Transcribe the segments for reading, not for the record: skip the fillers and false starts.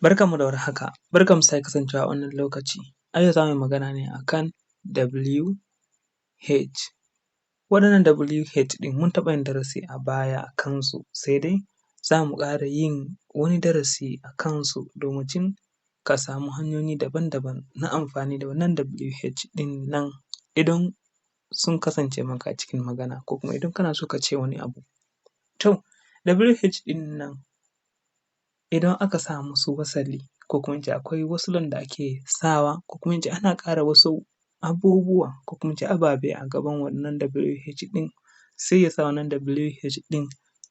Barkanmu da warhaka, barkanmu da sake kasancewa a wannan lokaci. A yau za mu yi magana ne a kan WH. Waɗannan WH ɗin mun taɓa yin darasi a baya a kansu, sai dai za mu ƙara yin wani darasi a kansu domin ka samu hanyoyi daban-daban na amfani da wannan WH ɗin nan idan sun kasance maka a cikin magana ko kuma idan kana so ka ce wani abu. To, WH ɗin nan idan aka sa musu wasali ko kuma in ce akwai wasulan da ake sawa ko kuma in ce ana ƙara wasu abubuwa ko kuma in ce ababe a gaban wannan WH ɗin, sai ya sa wannan WH ɗin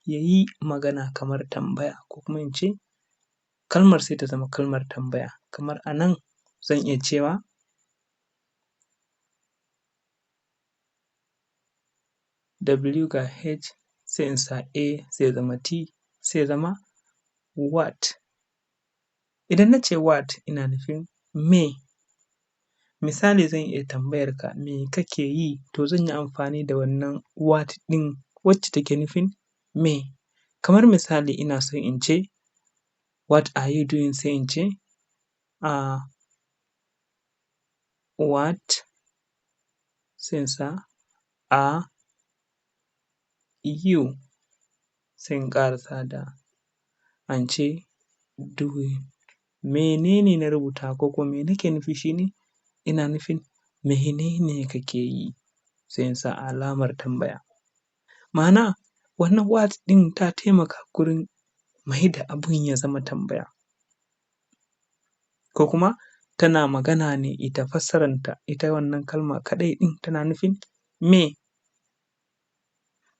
ya yi magana kamar tambaya ko kuma in ce kalmar sai ta zama kalmar tambaya. Kamar a nan zan iya cewa W ga H sai in sa A sai ya zama T sai ya zama what. Idan na ce what ina nufin me. Misali zan iya tambayar ka me kake yi? To zan yi amfani da wannan what ɗin wacce take nufin me. Kamar misali ina so in ce what are you doing? Sai in ce what sai in sa are you sai in ƙarasa da an ce doing. Mene ne na rubuta ko kuma me nake nufi shi ne ina nufin mene ne kake yi? Sai in sa alamar tambaya. Ma'ana wannan what ɗin ta taimaka gurin maida abun ya zama tambaya ko kuma tana magana ne ita fassaranta ita wannan kalma kaɗai ɗin tana nufin me.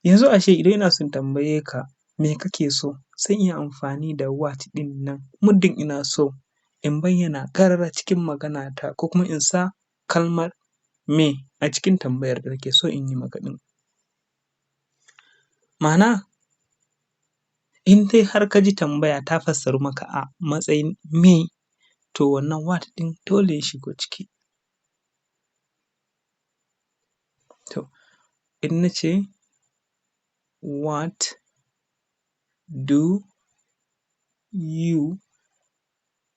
Yanzu ashe idan ina so in tambaye ka me kake so? Zan iya amfani da what ɗin nan muddin ina so in bayyana ƙarara cikin maganata ko kuma in sa kalmar me a cikin tambayar da nake so in yi maka ɗin. Ma'ana in dai har ka ji tambaya ta fassaru maka a matsayin me, to wannan what ɗin dole ya shigo ciki. To, in na ce what do you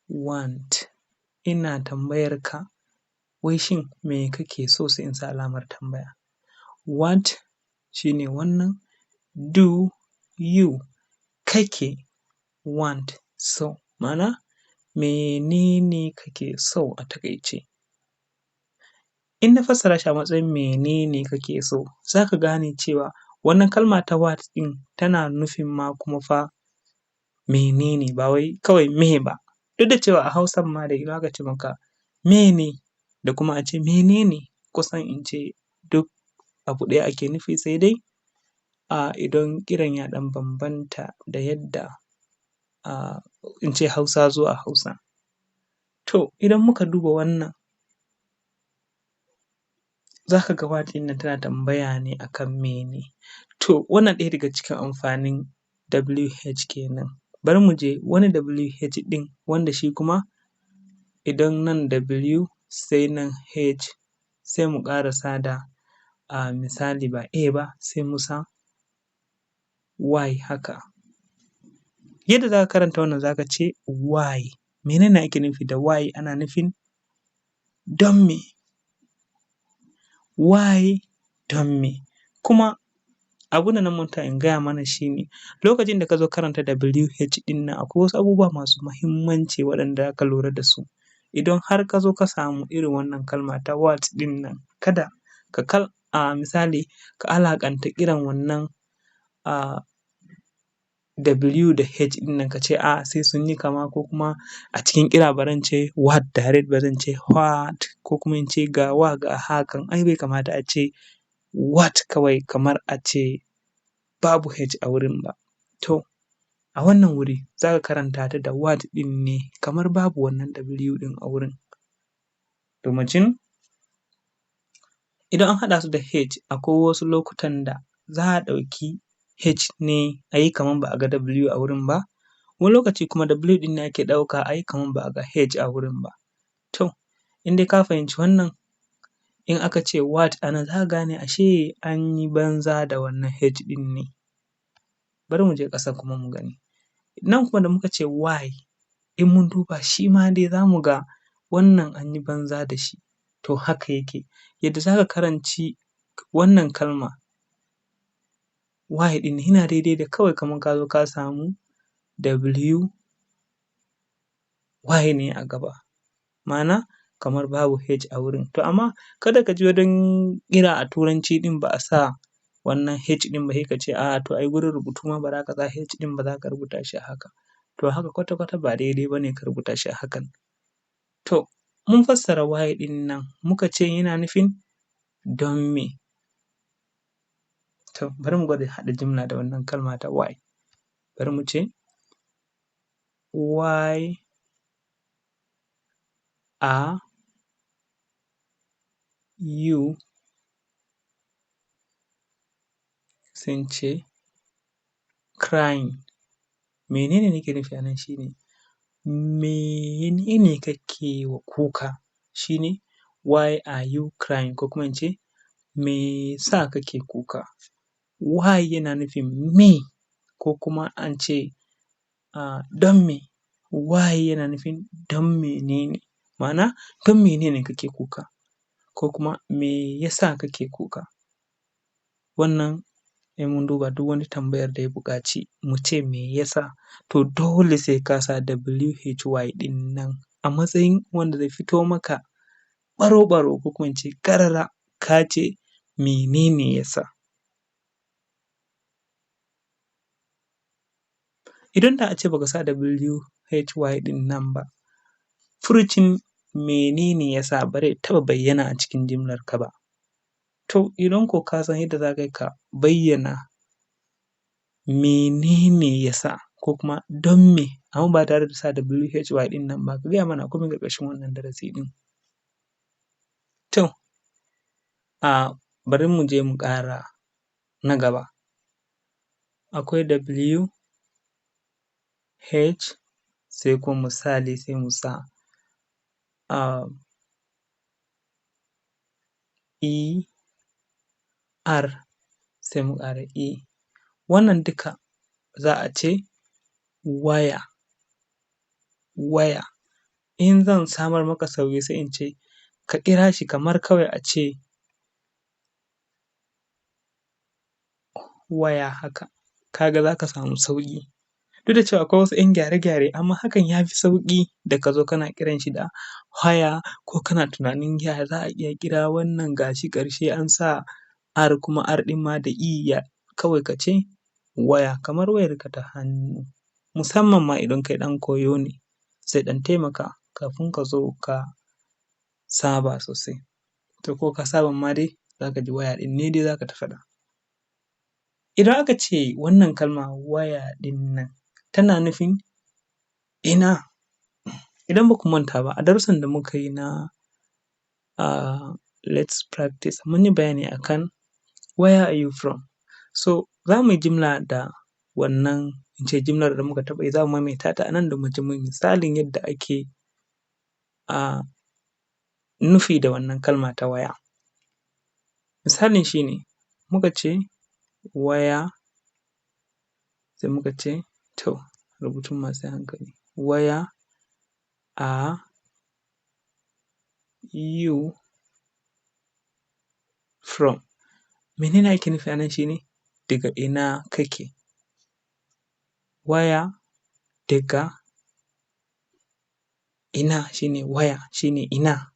want? Ina tambayar ka wai shin me kake so? Sai in sa alamar tambaya. What shi ne wannan, do you kake want so, ma'ana mene ne kake so a taƙaice. In na fassara shi a matsayin mene ne kake so, za ka gane cewa wannan kalma ta what ɗin tana nufin ma kuma fa mene ne ba wai kawai me ba. Duk da cewa a Hausan ma dai idan aka ce maka mene da kuma a ce mene ne kusan in ce duk abu ɗaya ake nufi sai dai idan kiran ya ɗan bambanta da yadda in ce Hausa zuwa Hausa. To, idan muka duba wannan za ka ga what ɗin nan tana tambaya ne a kan mene. To, wannan ɗaya daga cikin amfanin WH kenan. Bari mu je wani WH ɗin wanda shi kuma idan nan W sai nan H sai mu ƙarasa da misali ba A ba sai mu sa Y haka. Yadda za ka karanta wannan za ka ce why. Mene ne ake nufi da why? Ana nufin don me. Why don me. Kuma abin da na manta in gaya mana shi ne lokacin da ka zo karanta WH ɗin nan akwai wasu abubuwa masu muhimmanci waɗanda za ka lura da su. Idan har ka zo ka samu irin wannan kalma ta what ɗin nan kada ka misali ka alaƙanta irin wannan W da H ɗin nan ka ce sai sun yi kama ko kuma a cikin ƙira ba zan ce what direct ba zan ce what ko kuma in ce ga wa ga ha kan ai bai kamata a ce what kawai kamar a ce babu H a wurin ba. To, a wannan wuri za ka karanta ta da what ɗin ne kamar babu wannan W ɗin a wurin. Domacin idan an haɗa su da H akwai wasu lokutan da za a ɗauki H ne a yi kamar ba a ga W a wurin ba, wani lokaci kuma W ɗin ne ake ɗauka a yi kamar ba a ga H a wurin ba. To, in dai ka fahimci wannan in aka ce what a nan za ka gane ashe an yi banza da wannan H ɗin ne. Bari mu je ƙasa kuma mu gani. Nan kuma da muka ce why, in mun duba shi ma dai za mu ga wannan an yi banza da shi. To haka yake, yadda za ka karanci wannan kalma why ɗin yana daidai da kawai kamar ka zo ka samu W Y ne a gaba, ma'ana kamar babu H a wurin. To amma kada ka ji don ƙira a Turanci ɗin ba a sa wannan H ɗin ba sai ka ce a'a to ai gurin rubutu ma ba za ka sa H ɗin ba za ka rubuta shi a haka. To haka kwata-kwata ba daidai ba ne ka rubuta shi a hakan. To mun fassara why ɗin nan muka ce yana nufin don me. To bari mu gwada haɗa jimla da wannan kalma ta why. Bari mu ce why are you sai in ce crying. Menene nake nufi a nan shi ne menene kake wa kuka, shi ne why are you crying, ko kuma in ce me yasa kake kuka. Why yana nufin me, ko kuma an ce don me. Why yana nufin don menene, ma'ana don menene kake kuka, ko kuma me yasa kake kuka. Wannan in mun duba duk wani tambayar da ya buƙaci mu ce me yasa, to dole sai ka sa WHY ɗin nan a matsayin wanda zai fito maka ɓaro-ɓaro, ko kuma in ce ƙarara ka ce menene yasa. Idan da a ce baka sa WHY ɗin nan ba, furucin menene yasa ba zai taɓa bayyana a cikin jimlarka ba. To idan ko ka san yadda za ka yi ka bayyana menene yasa ko kuma don me, amma ba tare da sa WHY ɗin nan ba, ka gaya mana komai ƙarƙashin wannan darasi ɗin. To bari mu je mu ƙara na gaba. Akwai WH sai kuma misali sai mu sa ER sai mu ƙara E. Wannan duka za a ce waya. In zan samar maka sauƙi sai in ce ka kira shi kamar kawai a ce waya haka, ka ga za ka samu sauƙi. Duk da cewa akwai wasu 'yan gyare-gyare amma hakan ya fi sauƙi da ka zo kana kiran shi da waya, ko kana tunanin ya za a iya kira wannan ga shi ƙarshe an sa R kuma R ɗin ma da E, kawai ka ce waya kamar wayarka ta hannu. Musamman ma idan kai ɗan koyo ne zai ɗan taimaka kafin ka zo ka saba sosai. To ko ka saban ma dai za ka ji waya ɗin ne dai za ka ta faɗa. Idan aka ce wannan kalma waya ɗin nan tana nufin ina. Idan ba ku manta ba a darussan da muka yi na let's practice mun yi bayani akan where are you from. So za mu yi jimla da wannan, in ce jimlar da muka taɓa yi za mu maimaita ta a nan domin mu ji misalin yadda ake nufi da wannan kalma ta waya. Misalin shi ne muka ce where sai muka ce to rubutun ma sai a hankali, where are you from. Menene ake nufi a nan shi ne daga ina kake. Where daga ina shi ne where, shi ne ina.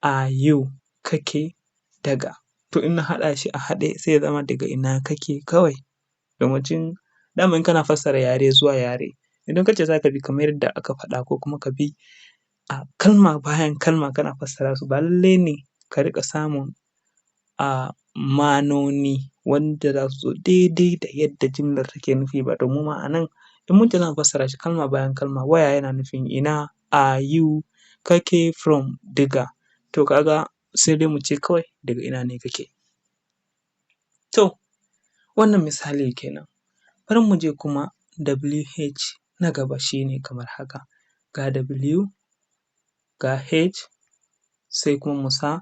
Are you kake daga. To in na haɗa shi a haɗe sai ya zama daga ina kake kawai. Yawancin dama in kana fassara yare zuwa yare, idan ka ce za ka bi kamar yadda aka faɗa ko kuma ka bi kalma bayan kalma kana fassara su, ba lallai ne ka riƙa samun ma'anoni wanda za su zo daidai da yadda jimlar take nufi ba. Domin ma a nan in mun ce za mu fassara shi kalma bayan kalma, where yana nufin ina, are you kake from daga. To ka ga sai dai mu ce kawai daga ina ne kake. To wannan misali kenan. Bari mu je kuma WH na gaba shi ne kamar haka, ga W ga H sai kuma mu sa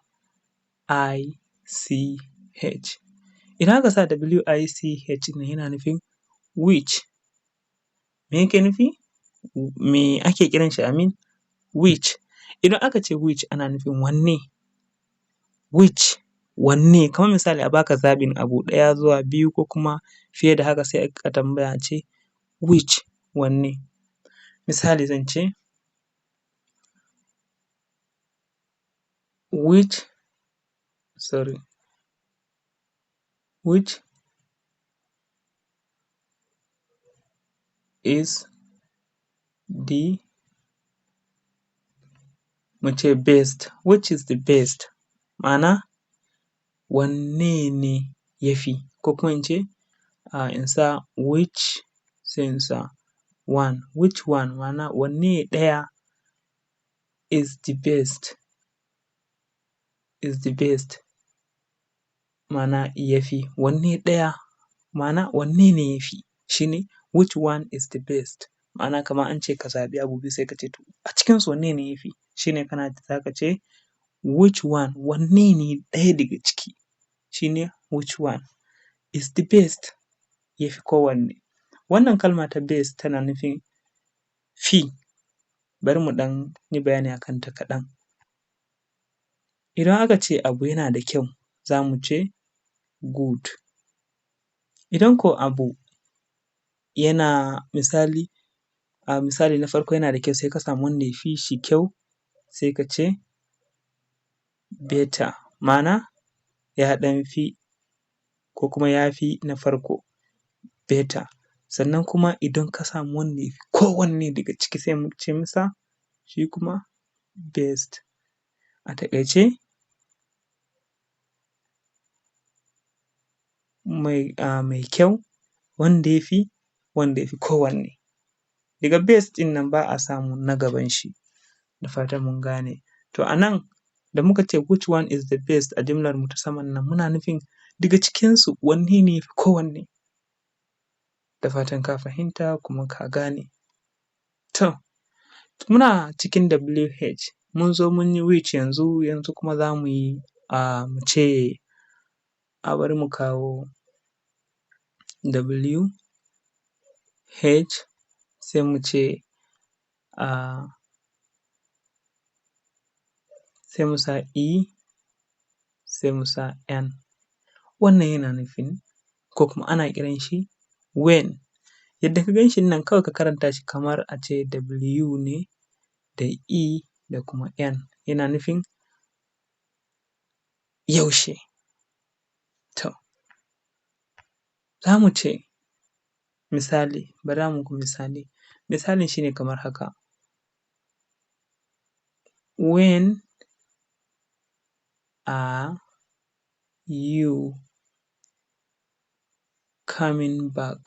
ICH. Idan aka sa WICH nan yana nufin which. Me yake nufi? me ake kiran shi which. Idan aka ce which ana nufin wanne, which wanne, kamar misali a baka zaɓin abu ɗaya zuwa biyu ko kuma fiye da haka sai ka tambaya a ce which wanne. Misali zan ce which is the mu ce best, which is the best, ma'ana wanne ne ya fi, ko kuma in ce in sa which sai in sa one, which one ma'ana wanne ɗaya is the best ma'ana ya fi, wanne ɗaya ma'ana wanne ne ya fi shi ne which one is the best, ma'ana kamar an ce ka zaɓi abu biyu sai ka ce to a cikinsu wanne ne ya fi, shi ne za ka ce which one, wanne ne ɗaya daga ciki, shi ne which one is the best, ya fi kowanne. Wannan kalma ta best tana nufin fi, bari mu ɗan yi bayani a kanta kaɗan. Idan aka ce abu yana da kyau za mu ce good. Idan ko abu yana misali na farko yana da kyau sai ka samu wanda ya fi shi kyau sai ka ce better, ma'ana ya ɗan fi ko kuma ya fi na farko better. Sannan kuma idan ka samu wanda ya fi kowanne daga ciki sai mu ce masa shi kuma best. A taƙaice mai kyau, wanda ya fi kowanne. Daga best ɗin nan ba a samun na gaban shi, da fatan mun gane. To a nan da muka ce which one is the best a jimlar mu ta saman nan muna nufin daga cikinsu wanne ne ya fi kowanne. Da fatan ka fahimta kuma ka gane. To muna cikin WH mun zo mun yi which yanzu kuma za mu yi mu ce bari mu kawo WH sai mu ce sai mu sa E sai mu sa N. Wannan yana nufin ko kuma ana kiran shi when. Yadda ka gan shi nan kawai ka karanta shi kamar a ce W ne da E da kuma N, yana nufin yaushe. To za mu ce misali, bari mu muku misali. Misalin shi ne kamar haka, when are you coming back?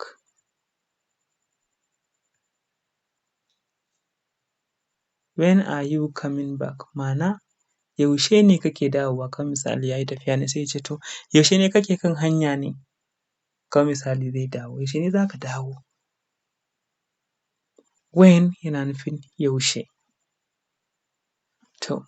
When are you coming back? Ma'ana yaushe ne kake dawowa, kamar misali ya yi tafiya ne sai ya ce to yaushe ne kake kan hanya ne, kamar misali zai dawo, yaushe ne za ka dawo. When yana nufin yaushe. To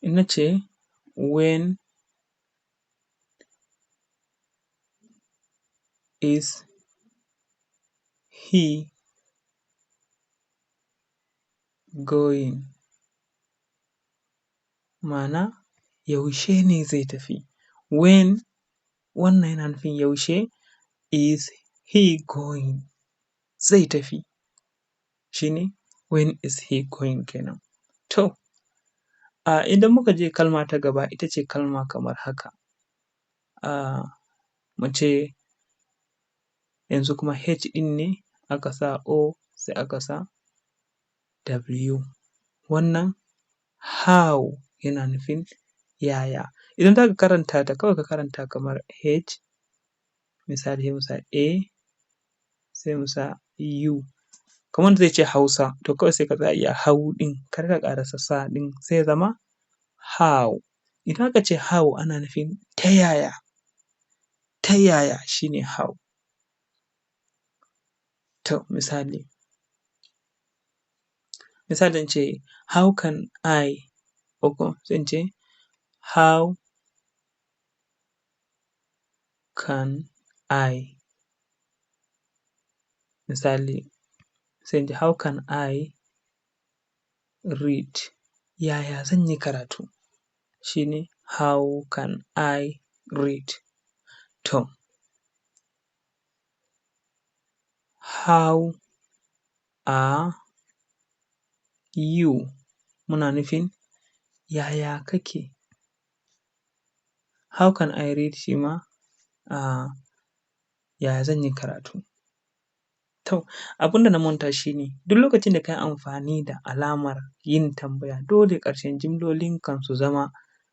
in na ce when is he going? Ma'ana yaushe ne zai tafi. When wannan yana nufin yaushe is he going, zai tafi. Shi ne when is he going kenan. To idan muka je kalma ta gaba ita ce kalma kamar haka, mu ce yanzu kuma H ɗin ne aka sa O sai aka sa W. Wannan how yana nufin yaya. Idan za ka karanta ta kawai ka karanta kamar H, misali sai mu sa A sai mu sa U. Kamar wanda zai ce Hausa to kawai sai ka tsaya iya hau ɗin kar ka ƙarasa sa ɗin sai ya zama how. Idan aka ce how ana nufin ta yaya, shi ne how. To misali zan ce how can I, ko kuma sai in ce how can I, misali sai in ce how can I read, yaya zan yi karatu, shi ne how can I read. To, how are you, muna nufin yaya kake. How can I read shi ma yaya zan yi karatu. To, abin da na manta shi ne duk lokacin da ka yi amfani da alamar yin tambaya dole ƙarshen jimlolin su zama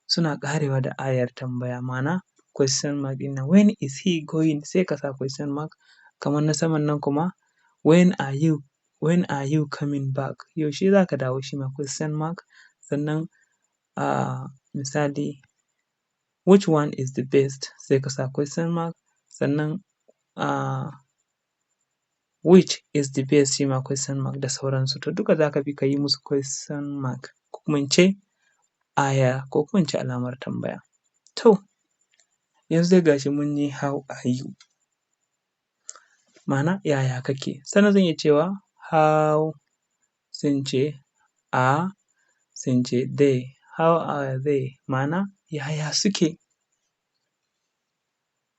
suna ƙarewa da ayar tambaya, ma'ana question mark ɗin nan. When is he going? Sai ka sa question mark. Kamar na saman nan kuma when are you coming back? Yaushe za ka dawo, shi ma question mark. Sannan misali which one is the best? Sai ka sa question mark. Sannan which is the best, shi ma question mark, da sauransu. To duka za ka bi ka yi musu question mark ko kuma in ce aya ko kuma in ce alamar tambaya. To, yanzu dai ga shi mun yi how are you, ma'ana yaya kake. Sannan zan iya cewa how, sai in ce are, sai in ce they. How are they, ma'ana yaya suke.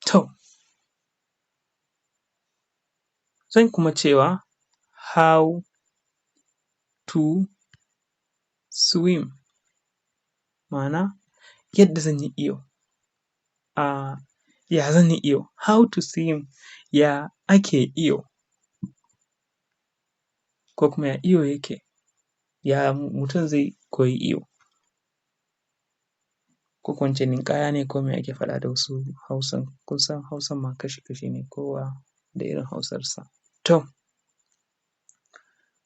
To, zan kuma cewa how to swim, ma'ana yadda zan yi iyo. Ya zan yi iyo, how to swim, ya ake iyo, ko kuma ya iyo yake, ya mutum zai koyi iyo, ko kuma in ce ninƙaya ne ko me ake faɗa da wasu Hausan. Kun san Hausan ma kashi-kashi ne, kowa da irin Hausarsa. To,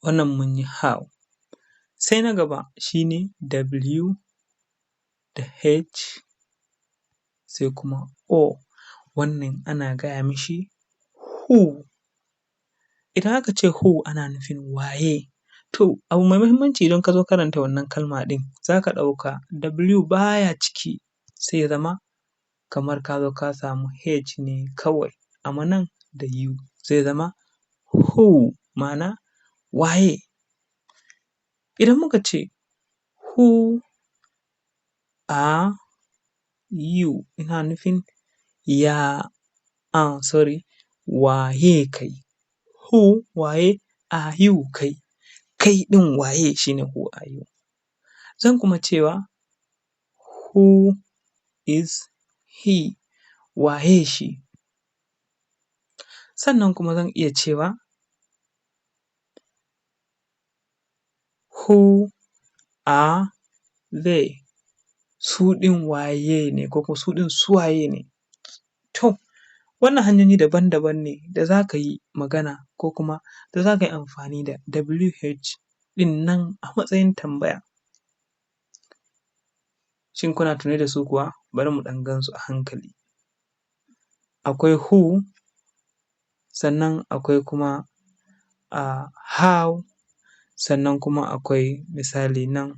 wannan mun yi how. Sai na gaba shi ne W da H sai kuma O. Wannan ana gaya mishi who. Idan aka ce who ana nufin waye. To, abu mai muhimmanci idan ka zo karanta wannan kalma ɗin za ka ɗauka W baya ciki, sai ya zama kamar ka zo ka samu H ne kawai, amma nan da U zai zama who, ma'ana waye. Idan muka ce who are you, ina nufin waye kai. Who, waye, are you, kai. Kai ɗin waye, shi ne who are you. Zan kuma cewa who is he, waye shi. Sannan kuma zan iya cewa who are they, su ɗin waye ne ko kuma su ɗin su waye ne. To, wannan hanyoyi daban-daban ne da za ka yi magana ko kuma da za ka yi amfani da WH ɗin nan a matsayin tambaya. Shin kuna tune da su kuwa? Bari mu ɗan gan su a hankali. Akwai who, sannan akwai kuma how, sannan kuma akwai misali nan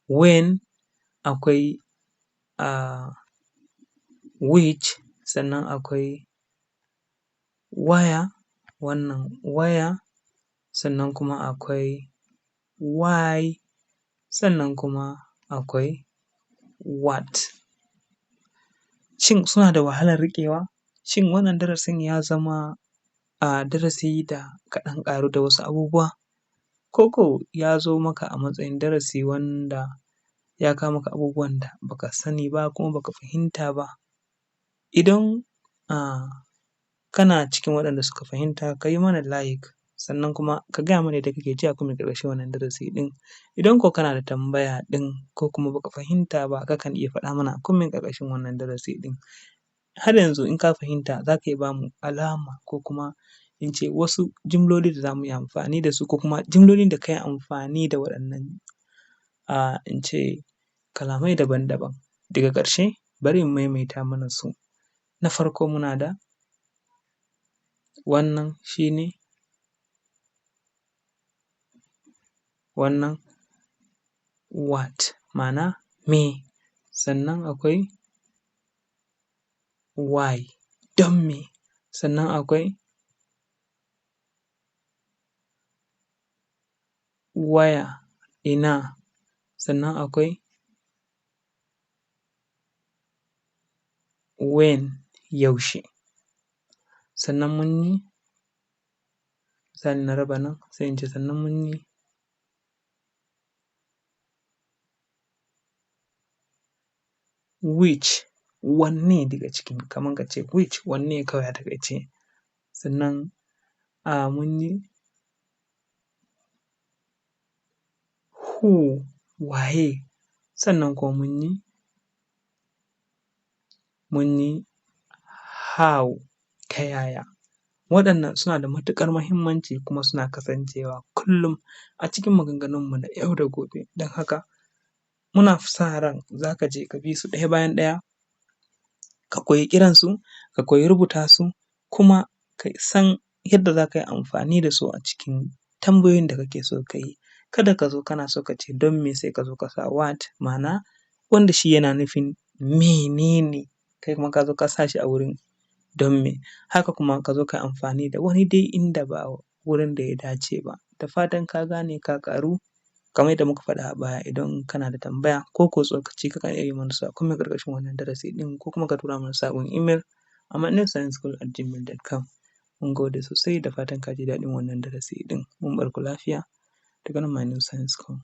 when, akwai which, sannan akwai where, sannan kuma akwai why, sannan kuma akwai what. Shin suna da wahalar riƙewa? Shin wannan darasin ya zama darasi da ka ɗan ƙaru da wasu abubuwa? Ko ko ya zo maka a matsayin darasi wanda ya kawo maka abubuwan da ba ka sani ba kuma ba ka fahimta ba? Idan kana cikin waɗanda suka fahimta ka yi mana like, sannan kuma ka gaya mana yadda kake ji a comment ƙarƙashin wannan darasi ɗin. Idan ko kana da tambaya ɗin ko kuma ba ka fahimta ba kakan iya faɗa mana a comment ƙarƙashin wannan darasi ɗin. Har yanzu in ka fahimta za ka iya ba mu alama ko kuma in ce wasu jimloli da za mu yi amfani da su ko kuma jimlolin da ka yi amfani da waɗannan in ce kalamai daban-daban. Daga ƙarshe bari in maimaita mana su. Na farko muna da wannan shi ne, wannan what, ma'ana me. Sannan akwai why, don me. Sannan akwai where, ina. Sannan akwai when, yaushe. Sannan mun yi misali na raba nan sai in ce sannan mun yi which, wanne daga cikin, kamar ka ce which, wanne kawai a taƙaice. Sannan mun yi who, waye. Sannan kuma mun yi how, ta yaya. Waɗannan suna da matuƙar muhimmanci kuma suna kasancewa kullum a cikin maganganunmu na yau da gobe. Don haka muna sa ran za ka je ka bi su ɗaya bayan ɗaya, ka koyi kiransu, ka koyi rubuta su, kuma ka san yadda za ka yi amfani da su a cikin tambayoyin da kake so ka yi. Kada ka zo kana so ka ce don me sai ka zo ka sa what, ma'ana wanda shi yana nufin menene, kai kuma ka zo ka sa shi a wurin don me. Haka kuma ka zo ka yi amfani da wani dai inda ba wurin da ya dace ba. Da fatan ka gane ka ƙaru. Kamar yadda muka faɗa a baya, idan kana da tambaya ko tsokaci kakan iya yi mana comment ƙarƙashin wannan darasi ɗin, ko kuma ka tura mana saƙon email a mainscienceSchool@gmail.com. Mun gode sosai, da fatan ka ji daɗin wannan darasi ɗin. Mun bar ku lafiya daga nan My New Science School.